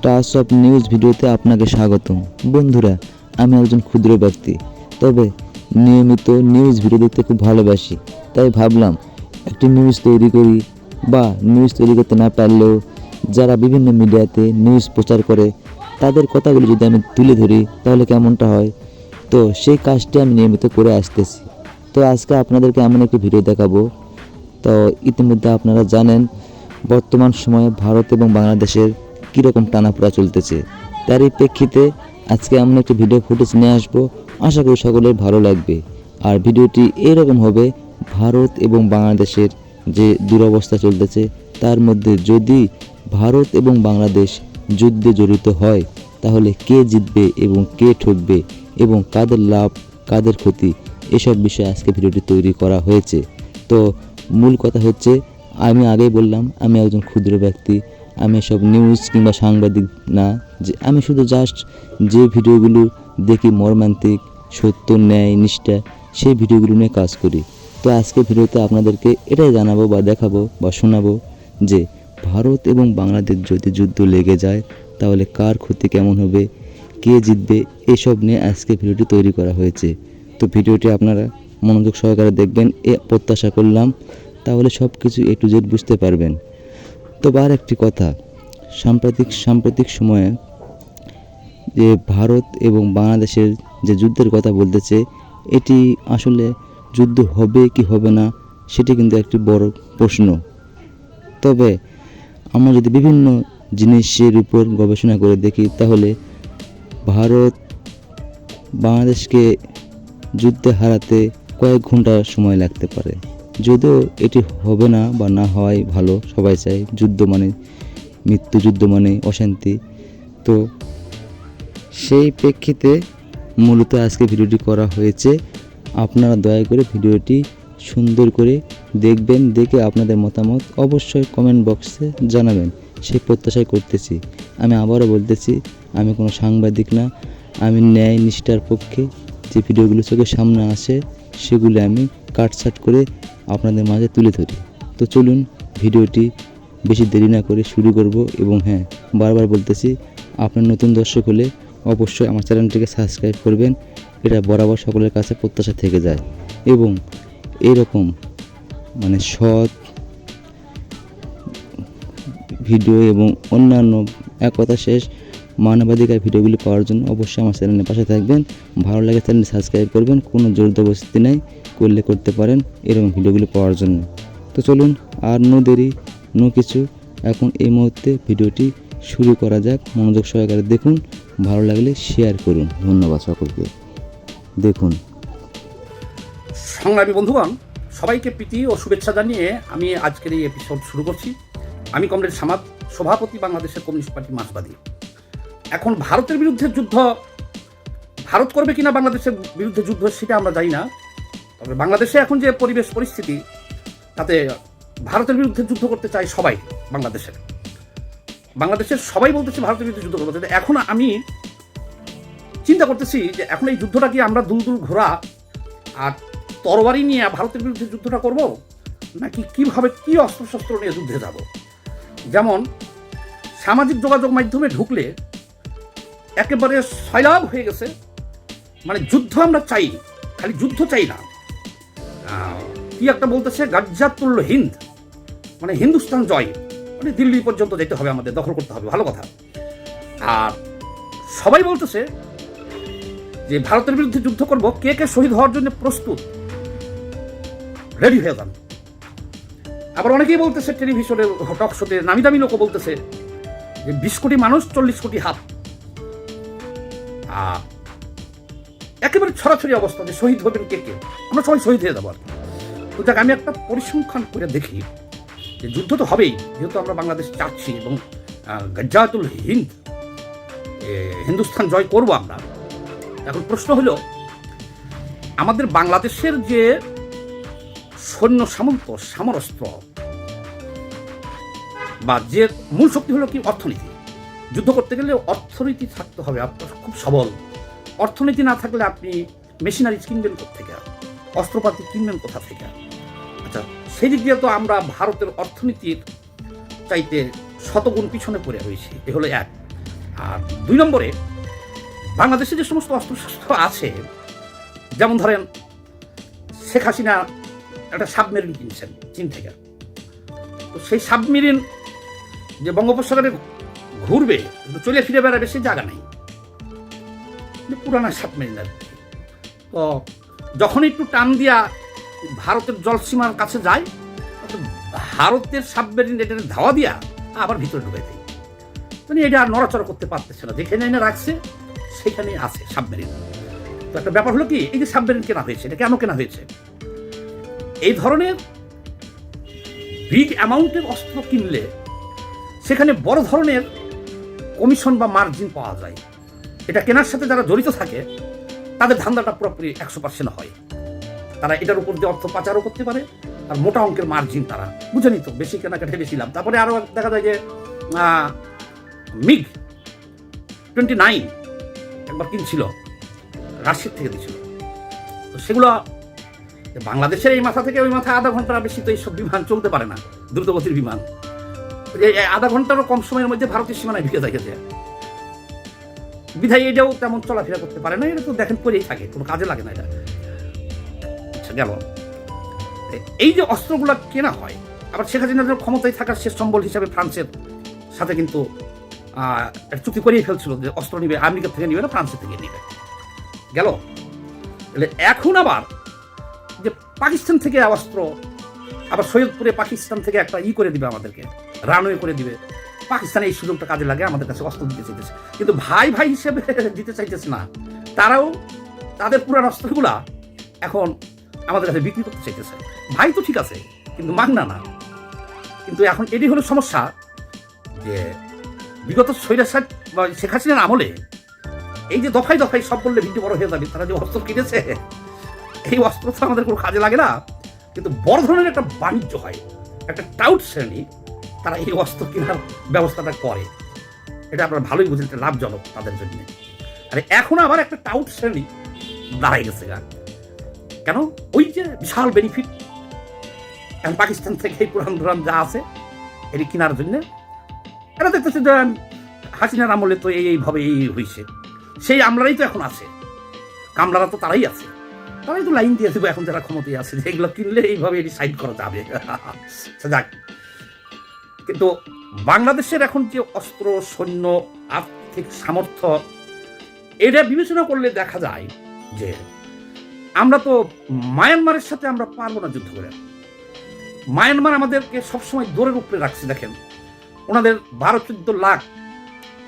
Touch of news ভিডিওতে আপনাকে স্বাগতম। বন্ধুরা, আমি একজন ক্ষুদ্র ব্যক্তি, তবে নিয়মিত নিউজ ভিডিও দেখতে খুব ভালোবাসি। তাই ভাবলাম একটি নিউজ তৈরি করি, বা নিউজ তৈরি করতে না পারলেও যারা বিভিন্ন মিডিয়াতে নিউজ প্রচার করে তাদের কথাগুলো যদি আমি তুলে ধরি তাহলে কেমনটা হয়। তো সেই কাজটি আমি নিয়মিত করে আসতেছি। তো আজকে আপনাদেরকে এমন একটি ভিডিও দেখাবো। তো ইতিমধ্যে আপনারা জানেন বর্তমান সময়ে ভারত এবং বাংলাদেশের কীরকম টানাপোড়া চলতেছে। তারই প্রেক্ষিতে আজকে এমন একটি ভিডিও ফুটেজ নিয়ে আসবো, আশা করি সকলের ভালো লাগবে। আর ভিডিওটি এরকম হবে, ভারত এবং বাংলাদেশের যে দুরবস্থা চলতেছে তার মধ্যে যদি ভারত এবং বাংলাদেশ যুদ্ধে জড়িত হয় তাহলে কে জিতবে এবং কে ঠকবে এবং কাদের লাভ কাদের ক্ষতি, এসব বিষয়ে আজকে ভিডিওটি তৈরি করা হয়েছে। তো মূল কথা হচ্ছে, আমি আগেই বললাম আমি একজন ক্ষুদ্র ব্যক্তি, আমি সব নিউজ কিংবা সাংবাদিক না, যে আমি শুধু জাস্ট যে ভিডিওগুলো দেখি মর্মান্তিক, সত্য, ন্যায়, নিষ্ঠা, সেই ভিডিওগুলো নিয়ে কাজ করি। তো আজকে ভিডিওতে আপনাদেরকে এটাই জানাবো বা দেখাবো বা শোনাবো যে ভারত এবং বাংলাদেশ যদি যুদ্ধ লেগে যায় তাহলে কার ক্ষতি কেমন হবে, কে জিতবে, এসব নিয়ে আজকে ভিডিওটি তৈরি করা হয়েছে। তো ভিডিওটি আপনারা মনোযোগ সহকারে দেখবেন এ প্রত্যাশা করলাম, তাহলে সব কিছু A to Z বুঝতে পারবেন। তো আর একটি কথা, সাম্প্রতিক সময়ে যে ভারত এবং বাংলাদেশের যে যুদ্ধের কথা বলতেছে, এটি আসলে যুদ্ধ হবে কি হবে না সেটি কিন্তু একটি বড় প্রশ্ন। তবে আমরা যদি বিভিন্ন জিনিসের উপর গবেষণা করে দেখি তাহলে ভারত বাংলাদেশকে যুদ্ধে হারাতে কয়েক ঘন্টা সময় লাগতে পারে। যদিও এটি হবে না বা না হয় ভালো, সবাই চায়, যুদ্ধ মানে মৃত্যু, যুদ্ধ মানে অশান্তি। তো সেই প্রেক্ষিতে মূলত আজকে ভিডিওটি করা হয়েছে। আপনারা দয়া করে ভিডিওটি সুন্দর করে দেখবেন, দেখে আপনাদের মতামত অবশ্যই কমেন্ট বক্সে জানাবেন, সেই প্রত্যাশাই করতেছি। আমি আবারও বলতেছি, আমি কোনো সাংবাদিক না, আমি ন্যায় নিষ্ঠার পক্ষে। যে ভিডিওগুলো চোখের সামনে আসে সেগুলো আমি কাটছাট করে আপনাদের মাঝে তুলে ধরি। তো চলুন ভিডিওটি বেশি দেরি না করে শুরু করব। এবং হ্যাঁ, বারবার বলতেছি, আপনার নতুন দর্শক হলে অবশ্যই আমার চ্যানেলটিকে সাবস্ক্রাইব করবেন, এটা বরাবর সকলের কাছে প্রত্যাশা থেকে যায়। এবং এরকম মানে সৎ ভিডিও এবং অন্যান্য এক কথা শেষ মানবাধিকার ভিডিওগুলি পাওয়ার জন্য অবশ্যই আমার চ্যানেলের পাশে থাকবেন। ভালো লাগে চ্যানেলটি সাবস্ক্রাইব করবেন, কোনো জোরজবরদস্তি নেই, করলে করতে পারেন এরকম ভিডিওগুলি পাওয়ার জন্য। তো চলুন আর নো দেরি নো কিছু, এখন এই মুহূর্তে ভিডিওটি শুরু করা যাক। মনোযোগ সহকারে দেখুন, ভালো লাগলে শেয়ার করুন। ধন্যবাদ সকলকে। দেখুন। সংগ্রামী বন্ধুগণ, সবাইকে প্রীতি ও শুভেচ্ছা জানিয়ে আমি আজকের এই এপিসোড শুরু করছি। আমি কমরেড সামাদ, সভাপতি বাংলাদেশের কমিউনিস্ট পার্টি মার্ক্সবাদী। এখন ভারতের বিরুদ্ধে যুদ্ধ ভারত করবে কিনা বাংলাদেশের বিরুদ্ধে যুদ্ধ সেটা আমরা জানি না। তবে বাংলাদেশে এখন যে পরিস্থিতি, তাতে ভারতের বিরুদ্ধে যুদ্ধ করতে চায় সবাই। বাংলাদেশের সবাই বলতেছে ভারতের বিরুদ্ধে যুদ্ধ করতে। এখন আমি চিন্তা করতেছি যে এখন এই যুদ্ধটা কি আমরা দুল ঘোড়া আর তরবারি নিয়ে ভারতের বিরুদ্ধে যুদ্ধটা করব, নাকি কীভাবে কী অস্ত্রশস্ত্র নিয়ে যুদ্ধে যাব। যেমন সামাজিক যোগাযোগ মাধ্যমে ঢুকলে একেবারে সয়লাভ হয়ে গেছে, মানে যুদ্ধ আমরা চাই, খালি যুদ্ধ চাই না, কি একটা বলতেছে গাজ্জাতুল হিন্দ, মানে হিন্দুস্তান জয়, মানে দিল্লি পর্যন্ত যেতে হবে, আমাদের দখল করতে হবে, ভালো কথা। আর সবাই বলতেছে যে ভারতের বিরুদ্ধে যুদ্ধ করব, কে কে শহীদ হওয়ার জন্য প্রস্তুত, রেডি হয়ে যান। আবার অনেকেই বলতেছে, টেলিভিশনের টক শোতে নামি দামি লোকও বলতেছে যে 20 কোটি মানুষ 40 কোটি হাত, একেবারে ছড়াছড়ি অবস্থা যে শহীদ হবেন কে কে, আমরা সবাই শহীদ হয়ে যাবো আর কি। তো যাক, আমি একটা পরিসংখ্যান করে দেখি যে যুদ্ধ তো হবেই, যেহেতু আমরা বাংলাদেশ চাচ্ছি এবং গাজ্জাতুল হিন্দ, হিন্দুস্তান জয় করবো আমরা। এখন প্রশ্ন হলো, আমাদের বাংলাদেশের যে সৈন্য সামরস্ত্র বা যে মূল শক্তি হলো কি অর্থনীতি। যুদ্ধ করতে গেলে অর্থনীতি থাকতে হবে, আপনার খুব সবল। অর্থনীতি না থাকলে আপনি মেশিনারি কিনবেন কোথা থেকে, অস্ত্রপাতি কিনবেন কোথা থেকে। আচ্ছা, সেই দিক দিয়ে তো আমরা ভারতের অর্থনীতির চাইতে শতগুণ পিছনে পড়ে রয়েছি, এ হলো এক। আর 2 নম্বরে বাংলাদেশে যে সমস্ত অস্ত্রশস্ত্র আছে, যেমন ধরেন শেখ হাসিনা একটা সাবমেরিন কিনছেন চীন থেকে। তো সেই সাবমেরিন যে বঙ্গোপসাগরে ঘুরবে, চলে ফিরে বেড়াবে, সেই জায়গা নেই, পুরানা সাবমেরিন আর কি। তো যখন একটু টান দিয়া ভারতের জলসীমার কাছে যায়, ভারতের সাবমেরিন এটা ধাওয়া দিয়া আবার ভিতরে ঢুকে দেয়। মানে এটা আর নড়াচড়া করতে পারতেছে না, যেখানে এনে রাখছে সেখানে আছে সাবমেরিন। তো একটা ব্যাপার হলো কি, এই যে সাবমেরিন কেনা হয়েছে, এটা কেন কেনা হয়েছে? এই ধরনের বিগ অ্যামাউন্টের অস্ত্র কিনলে সেখানে বড় ধরনের কমিশন বা মার্জিন পাওয়া যায়। এটা কেনার সাথে যারা জড়িত থাকে তাদের ধান্দাটা পুরোপুরি 100% হয়। তারা এটার উপর দিয়ে অর্থ পাচারও করতে পারে, আর মোটা অঙ্কের মার্জিন তারা বুঝে নিত, বেশি কেনাকাটা বেশি লাভ। তারপরে আরও দেখা যায় যে MiG-29 একবার কিনছিল, রাশিয়ার থেকে দিয়েছিল। তো সেগুলো বাংলাদেশের এই মাথা থেকে ওই মাথা আধা ঘন্টা বেশি তো এইসব বিমান চলতে পারে না, দ্রুতগতির বিমান। আধা ঘন্টারও কম সময়ের মধ্যে ভারতের সীমানায় ঢুকে যায়, বিধায় এটাও তেমন চলাফেরা করতে পারে না। এটা তো দেখেন করেই থাকে, কোনো কাজে লাগে না এটা। আচ্ছা গেল, এই যে অস্ত্রগুলো কেনা হয়, আবার শেখ হাসিনার ক্ষমতায় থাকার শেষ সম্বল হিসাবে ফ্রান্সের সাথে কিন্তু চুক্তি করিয়ে ফেলছিল যে অস্ত্র নিবে, আমেরিকা থেকে নিবে না, ফ্রান্সের থেকে নিবে। গেল, এখন আবার যে পাকিস্তান থেকে অস্ত্র, আবার সৈয়দপুরে পাকিস্তান থেকে একটা করে দিবে আমাদেরকে, রানওয়ে করে দিবে। পাকিস্তান এই সুযোগটা কাজে লাগে আমাদের কাছে অস্ত্র দিতে চাইতেছে, কিন্তু ভাই ভাই হিসেবে দিতে চাইতেছে না। তারাও তাদের পুরান অস্ত্রগুলা এখন আমাদের কাছে বিক্রি করতে চাইতেছে। ভাই তো ঠিক আছে, কিন্তু মাগনা না। কিন্তু এখন এটি হলো সমস্যা যে বিগত স্বৈরাচার বা শেখ হাসিনার আমলে এই যে দফায় দফায় সব বললে ভিডিও বড় হয়ে যাবে, তারা যে অস্ত্র কিনেছে, এই অস্ত্র তো আমাদের কোনো কাজে লাগে না, কিন্তু বড় ধরনের একটা বাণিজ্য হয়। একটা টাউট শ্রেণী তারা এই অস্ত্র কেনার ব্যবস্থাটা করে, এটা আপনারা ভালোই বুঝেন, এটা লাভজনক তাদের জন্য। আর এখন আবার একটা টাউট শ্রেণী দাঁড়াই গেছে গা, কেন? ওই যে বিশাল বেনিফিট এখন পাকিস্তান থেকে এই পুরান ধুরান যা আছে এটি কেনার জন্য। এরা দেখতেছে যে হাসিনার আমলে তো এইভাবে এই হয়েছে, সেই আমলারাই তো এখন আছে, কামলারা তো তারাই আছে, তারাই তো লাইন দিয়ে দেবো এখন যারা ক্ষমতায় আছে, যে এগুলো কিনলে এইভাবে এটি সাইড করা যাবে। যাক, কিন্তু বাংলাদেশের এখন যে অস্ত্র, সৈন্য, আর্থিক সামর্থ্য, এটা বিবেচনা করলে দেখা যায় যে আমরা তো মায়ানমারের সাথে আমরা পারবো না যুদ্ধ করে। মায়ানমার আমাদেরকে সবসময় দৌড়ের উপরে রাখছে। দেখেন, ওনাদের 12-14 লাখ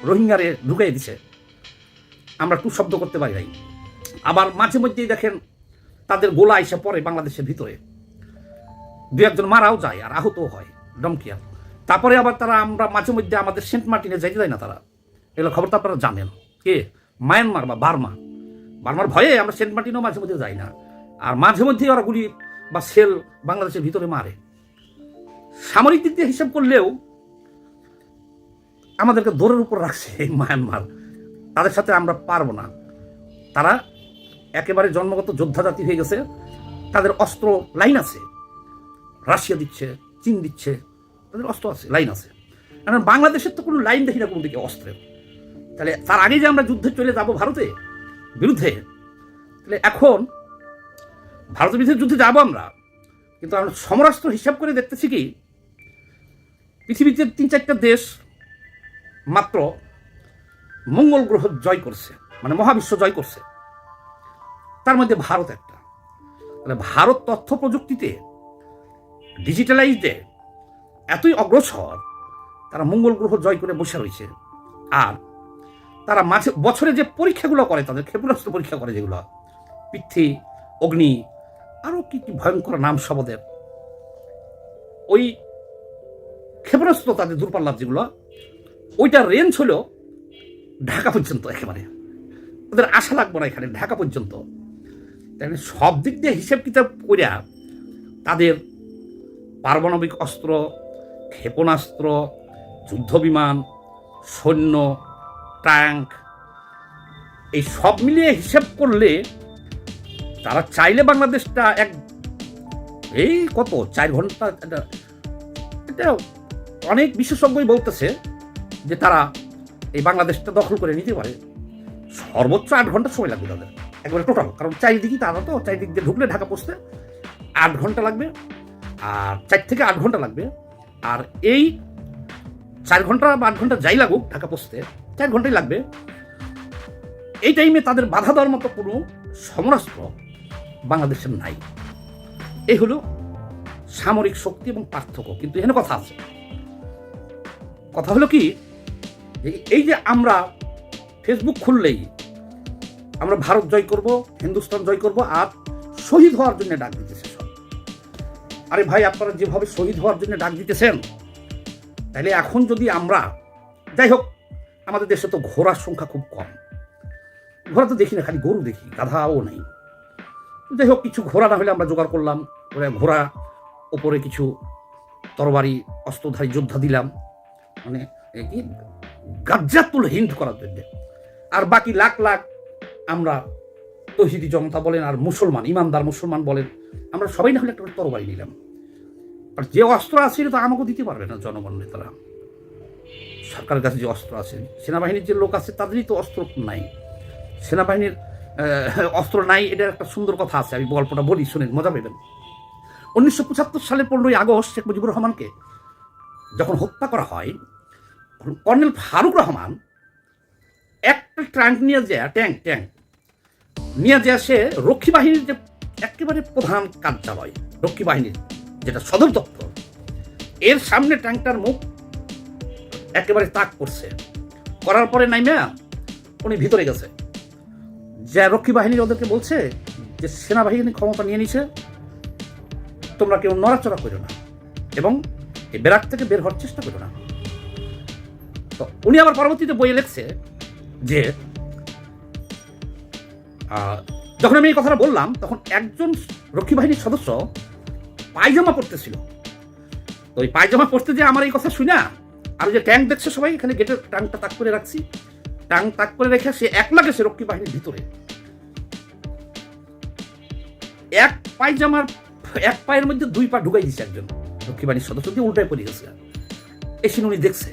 রোহিঙ্গারে ঢুকাই দিছে, আমরা টু শব্দ করতে পারি নাই। আবার মাঝে মধ্যেই দেখেন তাদের গোলা এসে পড়ে বাংলাদেশের ভিতরে, 2-1 মারাও যায় আর আহতও হয়, ডমকিয়া। তারপরে আবার তারা, আমরা মাঝে মধ্যে আমাদের সেন্ট মার্টিনে যাইতে যায় না তারা, এগুলো খবর তো আপনারা জানেন। কে? মায়ানমার বা বার্মার ভয়ে আমরা সেন্ট মার্টিনও মাঝে মধ্যে যাই না, আর মাঝে মধ্যেই ওরা গুলি বা সেল বাংলাদেশের ভিতরে মারে। সামরিক দিক দিয়ে হিসাব করলেও আমাদেরকে দৌড়ের উপর রাখছে এই মায়ানমার, তাদের সাথে আমরা পারবো না। তারা একেবারে জন্মগত যোদ্ধা জাতি হয়ে গেছে, তাদের অস্ত্র লাইন আছে, রাশিয়া দিচ্ছে, চীন দিচ্ছে, তাদের অস্ত্র আছে, লাইন আছে। কারণ বাংলাদেশের তো কোনো লাইন দেখি না কোনো দিকে অস্ত্রের। তাহলে তার আগে যে আমরা যুদ্ধে চলে যাব ভারতের বিরুদ্ধে, তাহলে এখন ভারতের বিরুদ্ধে যুদ্ধে যাবো আমরা, কিন্তু আমরা সমরাস্ত্র হিসাব করে দেখতেছি কি, পৃথিবীতে 3-4টা দেশ মাত্র মঙ্গল গ্রহ জয় করছে, মানে মহাবিশ্ব জয় করছে, তার মধ্যে ভারত একটা। তাহলে ভারত তথ্য প্রযুক্তিতে, ডিজিটালাইজডে এতই অগ্রসর, তারা মঙ্গল গ্রহ জয় করে বসে রয়েছে। আর তারা মাঝে বছরে যে পরীক্ষাগুলো করে, তাদের ক্ষেপণাস্ত্র পরীক্ষা করে, যেগুলো পৃথ্বী, অগ্নি, আরও কি কি ভয়ঙ্কর নাম শব্দের, ওই ক্ষেপণাস্ত্র তাদের দূরপাল্লার যেগুলো, ওইটার রেঞ্জ হলো ঢাকা পর্যন্ত, একেবারে ওদের আশা লাগবে না এখানে, ঢাকা পর্যন্ত। তাহলে সব দিক দিয়ে হিসেব কিতাব করিয়া তাদের পারমাণবিক অস্ত্র, ক্ষেপণাস্ত্র, যুদ্ধ বিমান, সৈন্য, ট্যাঙ্ক, এই সব মিলিয়ে হিসেব করলে তারা চাইলে বাংলাদেশটা এই কত 4 ঘন্টা, এটা অনেক বিশেষজ্ঞই বলতেছে যে তারা এই বাংলাদেশটা দখল করে নিতে পারে, সর্বোচ্চ 8 ঘন্টা সময় লাগবে তাদের একবারে টোটাল। কারণ চারিদিকেই তারা তো চারিদিক দিয়ে ঢুকলে ঢাকা পৌঁছতে 8 ঘন্টা লাগবে, আর 4 থেকে 8 ঘন্টা লাগবে। আর এই 4 ঘন্টা বা 8 ঘন্টা যাই লাগুক ঢাকা পৌঁছতে 4 ঘন্টাই লাগবে। এই টাইমে তাদের বাধা দেওয়ার মতো কোনো সমরাস্ত্র বাংলাদেশের নাই। এই হলো সামরিক শক্তি এবং পার্থক্য। কিন্তু এখানে কথা আছে, কথা হলো কি, এই যে আমরা ফেসবুক খুললেই আমরা ভারত জয় করব, হিন্দুস্তান জয় করব, আর শহীদ হওয়ার জন্য ডাক দিতেছে সব। আরে ভাই, আপনারা যেভাবে শহীদ হওয়ার জন্য ডাক দিতেছেন, তাহলে এখন যদি আমরা, যাই হোক, আমাদের দেশে তো ঘোড়ার সংখ্যা খুব কম, ঘোড়া তো দেখি না, খালি গরু দেখি, গাধাও নেই। যাই হোক, কিছু ঘোড়া না হলে আমরা জোগাড় করলাম, ঘোড়া ওপরে কিছু তরবারি অস্ত্রধারী যোদ্ধা দিলাম, মানে কি গাজ্জাতুল হিন্দ করার জন্য। আর বাকি লাখ লাখ আমরা তৌহিদি জনতা বলেন আর মুসলমান, ইমানদার মুসলমান বলেন, আমরা সবাই না হলে একটা তরবারি নিলাম। আর যে অস্ত্র আছে এটা তো আমাকেও দিতে পারবে না জনগণ নেতারা। সরকারের কাছে যে অস্ত্র আছে, সেনাবাহিনীর যে লোক আছে তাদেরই তো অস্ত্র নাই। সেনাবাহিনীর অস্ত্র নাই, এটার একটা সুন্দর কথা আছে, আমি গল্পটা বলি, শুনেন, মজা পাবেন। 1975 সালের 15ই আগস্ট শেখ মুজিবুর রহমানকে যখন হত্যা করা হয়, কর্নেল ফারুক রহমান একটা ট্যাঙ্ক নিয়ে যায়, ট্যাঙ্ক নিয়ে যায় সে রক্ষী বাহিনীর যে একেবারে প্রধান কার্যালয়, রক্ষী বাহিনীর যেটা সদর দপ্তর, এর সামনে ট্যাঙ্কটার মুখ একেবারে তাক করছে। করার পরে নাইমা উনি ভিতরে গেছে, যে রক্ষী বাহিনীর ওদেরকে বলছে যে সেনাবাহিনী ক্ষমতা নিয়ে নিছে, তোমরা কেউ নড়াচড়া করো না এবং এই ব্যারাক থেকে বের হওয়ার চেষ্টা করো না। তো উনি আবার পরবর্তীতে বইয়ে লিখছে যে যখন আমি এই কথাটা বললাম, তখন একজন রক্ষী বাহিনীর সদস্য পায়জামা পরতেছিল। তো ওই পায়জামা পরতে যে আমার এই কথা শুনা, আর যে ট্যাঙ্ক দেখছে সবাই, এখানে গেটের ট্যাঙ্কটা তাক করে রাখছি, ট্যাঙ্ক তাক করে রেখে সে একলা গেছে রক্ষী বাহিনীর ভিতরে। এক পায়জামার এক পায়ের মধ্যে 2 পা ঢুকাই দিচ্ছে একজন রক্ষী বাহিনীর সদস্য, দিয়ে উল্টায় পড়ে গেছে। এসে উনি দেখছে,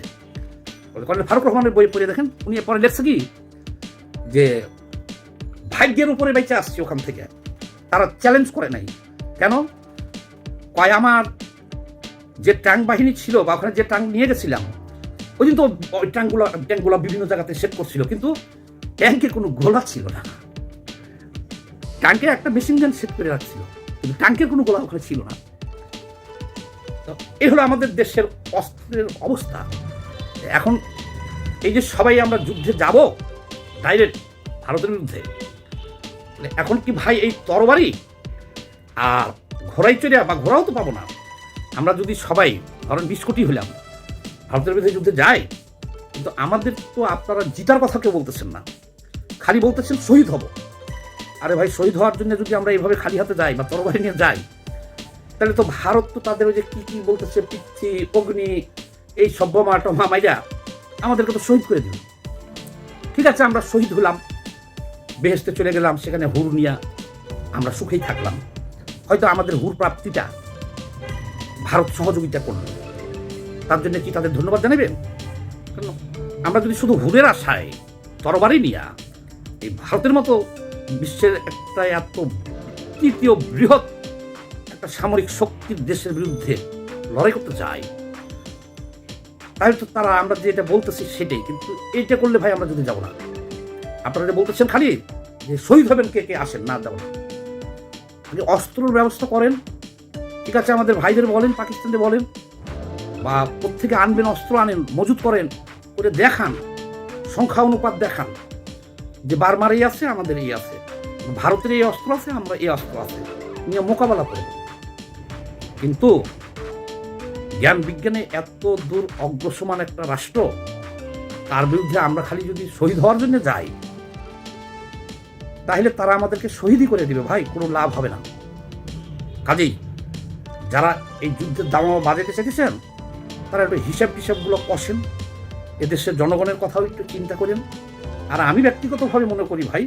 কর্নেল ফারুক রহমানের বই পড়ে দেখেন, উনি পরে লেখছে কি যে ভাগ্যের উপরে বেঁচে আসছে ওখান থেকে, তারা চ্যালেঞ্জ করে নাই। কেন কয়, আমার যে ট্যাঙ্ক বাহিনী ছিল বা ওখানে যে ট্যাঙ্ক নিয়ে গেছিলাম, ওই দিন তো ওই ট্যাঙ্কগুলো বিভিন্ন জায়গাতে সেট করছিল, কিন্তু ট্যাঙ্কে কোনো গোলা ছিল না। ট্যাঙ্কে একটা মেশিন গান সেট করে রাখছিল, কিন্তু ট্যাঙ্কের কোনো গোলা ওখানে ছিল না। তো এই হলো আমাদের দেশের অস্ত্রের অবস্থা। এখন এই যে সবাই আমরা যুদ্ধে যাব ডাইরেক্ট ভারতের বিরুদ্ধে, এখন কি ভাই এই তরবারি আর ঘোড়াই চড়িয়া, বা ঘোড়াও তো পাবো না, আমরা যদি সবাই ধরেন 20 কোটি হলাম ভারতের বিরুদ্ধে যুদ্ধে যাই, কিন্তু আমাদের তো আপনারা জিতার কথা কেউ বলতেছেন না, খালি বলতেছেন শহীদ হব। আরে ভাই, শহীদ হওয়ার জন্য যদি আমরা এইভাবে খালি হাতে যাই বা তরবারি নিয়ে যাই, তাহলে তো ভারত তো তাদের ওই যে কি বলতেছে, পিচ্ছি, অগ্নি, এই সব বোমা টমা মাইরা আমাদেরকে তো শহীদ করে দিল। ঠিক আছে, আমরা শহীদ হলাম, বেহেশতে চলে গেলাম, সেখানে হুর নিয়ে আমরা সুখেই থাকলাম। হয়তো আমাদের হুর প্রাপ্তিটা ভারত সহযোগিতা করল, তার জন্য কি তাদের ধন্যবাদ জানাবেন? কেন আমরা যদি শুধু হুরের আশায় তরবারি নিয়ে এই ভারতের মতো বিশ্বের একটা এত তৃতীয় বৃহৎ একটা সামরিক শক্তির দেশের বিরুদ্ধে লড়াই করতে চাই, তাহলে তো তারা আমরা যেটা বলতেছি সেটাই। কিন্তু এইটা করলে ভাই আমরা যদি যাবো না। আপনারা বলতেছেন খালি যে শহীদ হবেন, কে কে আসেন, না যাবো না। অস্ত্রের ব্যবস্থা করেন, ঠিক আছে, আমাদের ভাইদের বলেন, পাকিস্তানদের বলেন, বা প্রত্যেকে আনবেন, অস্ত্র আনেন, মজুত করেন, করে দেখান, সংখ্যা অনুপাত দেখান যে বার্মার এই আছে, আমাদের এই আছে, ভারতের এই অস্ত্র আছে, আমরা এই অস্ত্র আছে, নিয়ে মোকাবেলা করব। কিন্তু জ্ঞান বিজ্ঞানে এত দূর অগ্রসমান একটা রাষ্ট্র, তার বিরুদ্ধে আমরা খালি যদি শহীদ হওয়ার জন্য যাই, তাহলে তারা আমাদেরকে শহীদই করে দিবে ভাই, কোনো লাভ হবে না। কাজেই যারা এই যুদ্ধের দামামা বাজাতে চাইতেছেন, তারা একটু হিসাবগুলো কষেন, এদেশের জনগণের কথাও একটু চিন্তা করেন। আর আমি ব্যক্তিগতভাবে মনে করি ভাই,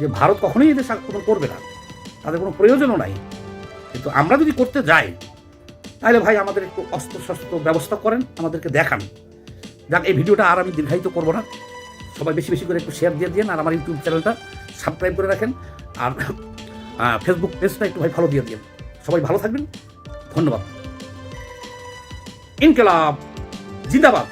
যে ভারত কখনোই এদেশ আক্রমণ করবে না, তাদের কোনো প্রয়োজনও নাই। কিন্তু আমরা যদি করতে যাই, তাহলে ভাই আমাদের একটু অস্ত্র শস্ত্র ব্যবস্থা করেন, আমাদেরকে দেখান যাক, এই ভিডিওটা আর আমি দীর্ঘায়িত করবো না। সবাই বেশি বেশি করে একটু শেয়ার দিয়ে দিন, আর আমার ইউটিউব চ্যানেলটা সাবস্ক্রাইব করে রাখেন, আর ফেসবুক পেজটা একটু ভাই ফলো দিয়ে দিন। সবাই ভালো থাকবেন, ধন্যবাদ। ইনকিলাব জিন্দাবাদ।